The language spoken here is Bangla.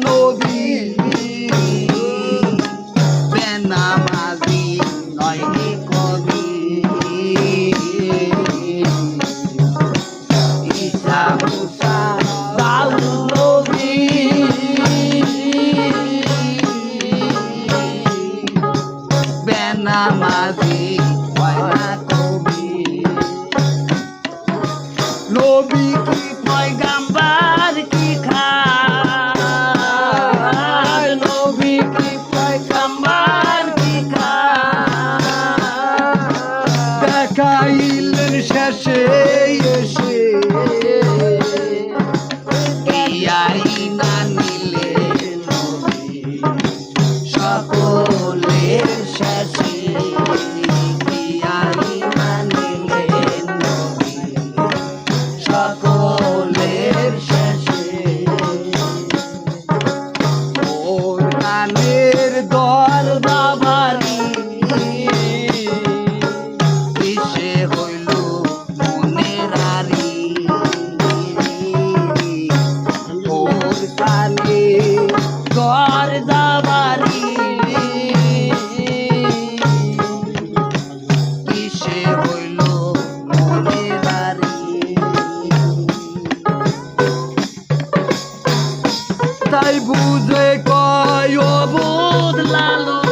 নবী বেনামাজি নয় রে কবি ঈসা মুসা দাউদ নবী বেনামাজি হয় না কবি নবী কি পয়গাম্বার কি খায় নবী কি পয়গাম্বার কি খায় দেখাইলেন শেষে এসে না নিলে সকলের শেষে সকলের শেষে ওর গানের দল বাবারি কিসে হইল মনের আরি ওর গানে দর দাবারি কিসে হইল মনের আরি তাই বুঝে কয় অবুধ লালু